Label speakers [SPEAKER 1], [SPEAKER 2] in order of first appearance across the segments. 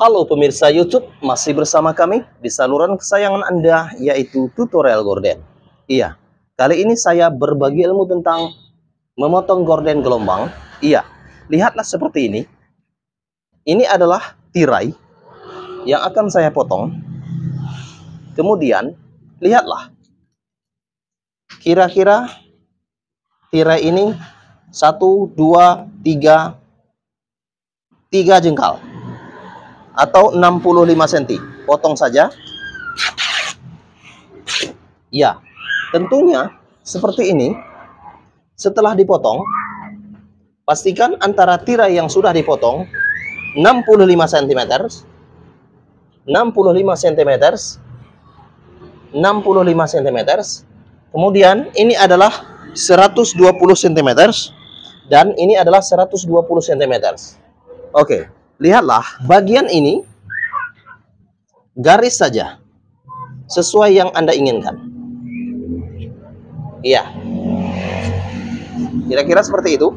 [SPEAKER 1] Halo pemirsa YouTube, masih bersama kami di saluran kesayangan Anda, yaitu tutorial gorden. Iya, kali ini saya berbagi ilmu tentang memotong gorden gelombang. Iya, lihatlah seperti ini. Ini adalah tirai yang akan saya potong. Kemudian, lihatlah. Kira-kira tirai ini 1, 2, 3 jengkal. Atau 65 cm. Potong saja. Ya, tentunya seperti ini. Setelah dipotong, pastikan antara tirai yang sudah dipotong 65 cm, 65 cm, 65 cm. Kemudian ini adalah 120 cm dan ini adalah 120 cm. Oke, lihatlah bagian ini garis saja sesuai yang Anda inginkan. Iya. Kira-kira seperti itu.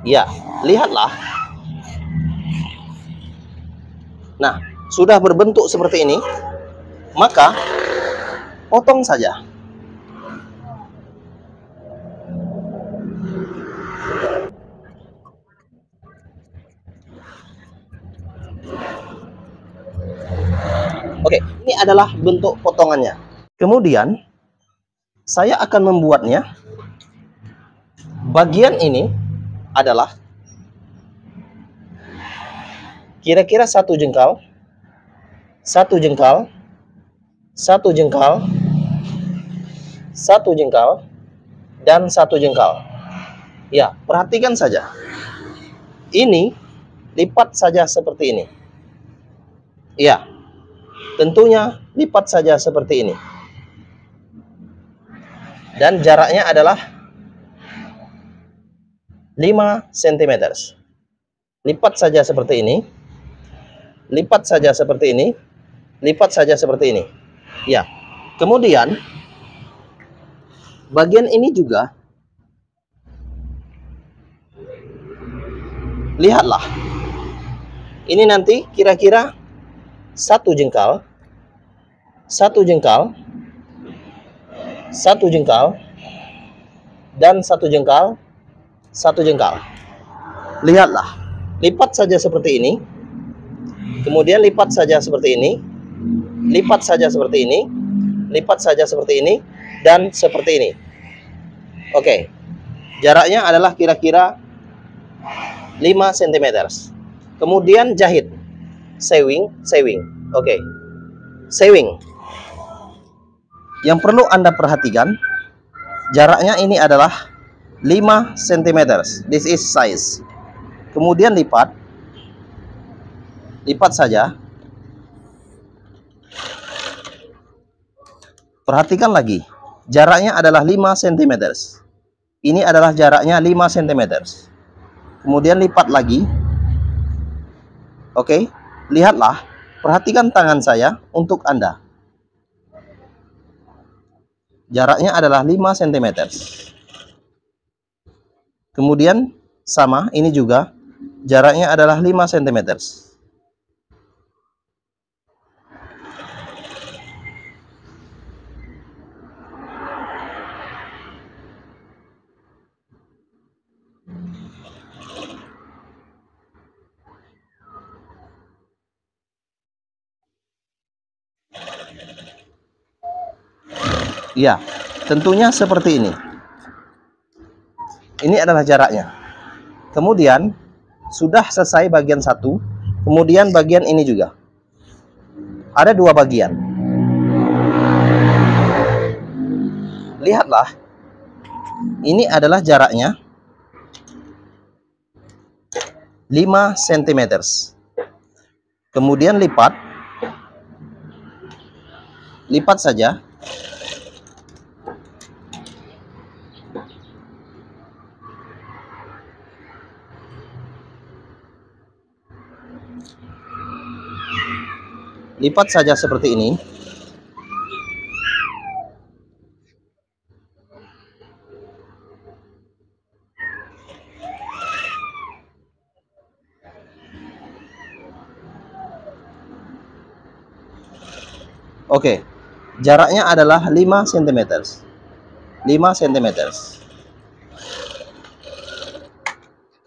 [SPEAKER 1] Ya, lihatlah. Nah, sudah berbentuk seperti ini, maka potong saja. Oke, ini adalah bentuk potongannya. Kemudian, saya akan membuatnya. Bagian ini adalah kira-kira 1 jengkal, 1 jengkal, 1 jengkal, 1 jengkal, dan 1 jengkal. Ya, perhatikan saja. Ini lipat saja seperti ini. Ya, tentunya lipat saja seperti ini. Dan jaraknya adalah 5 cm. Lipat saja seperti ini. Lipat saja seperti ini. Lipat saja seperti ini. Ya. Kemudian bagian ini juga lihatlah. Ini nanti kira-kira 1 jengkal, 1 jengkal, 1 jengkal, dan 1 jengkal, 1 jengkal. Lihatlah, lipat saja seperti ini. Kemudian lipat saja seperti ini. Lipat saja seperti ini. Lipat saja seperti ini. Dan seperti ini. Oke. Jaraknya adalah kira-kira 5 cm. Kemudian jahit. Sewing. Oke. Sewing. Yang perlu Anda perhatikan, jaraknya ini adalah 5 cm. This is size. Kemudian lipat. Lipat saja. Perhatikan lagi. Jaraknya adalah 5 cm. Ini adalah jaraknya 5 cm. Kemudian lipat lagi. Oke. Lihatlah. Perhatikan tangan saya untuk Anda. Jaraknya adalah 5 cm. Kemudian sama, ini juga jaraknya adalah 5 cm. Ya, tentunya seperti ini. Ini adalah jaraknya. Kemudian sudah selesai bagian 1. Kemudian bagian ini juga. Ada 2 bagian. Lihatlah. Ini adalah jaraknya 5 cm. Kemudian lipat. Lipat saja. Lipat saja seperti ini. Oke, jaraknya adalah 5 cm. 5 cm.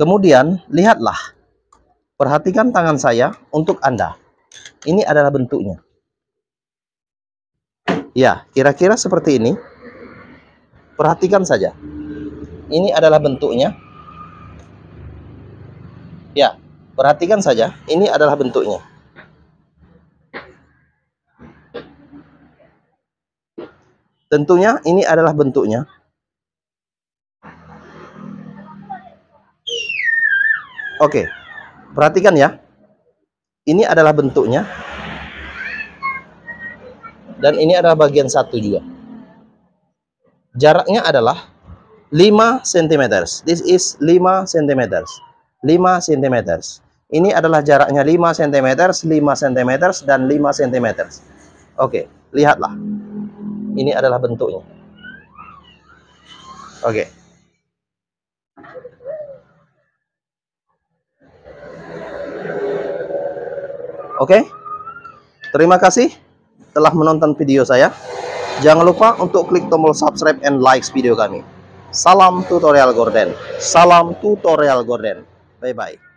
[SPEAKER 1] Kemudian, lihatlah. Perhatikan tangan saya untuk Anda. Ini adalah bentuknya. Ya, kira-kira seperti ini. Perhatikan saja. Ini adalah bentuknya. Ya, perhatikan saja. Ini adalah bentuknya. Tentunya ini adalah bentuknya. Oke, perhatikan ya. Ini adalah bentuknya. Dan ini adalah bagian satu juga. Jaraknya adalah 5 cm. This is 5 cm. 5 cm. Ini adalah jaraknya 5 cm, 5 cm, dan 5 cm. Oke, lihatlah. Ini adalah bentuknya. Oke. Oke. Terima kasih telah menonton video saya. Jangan lupa untuk klik tombol subscribe and likes video kami. Salam tutorial Gordon. Salam tutorial Gordon. Bye-bye.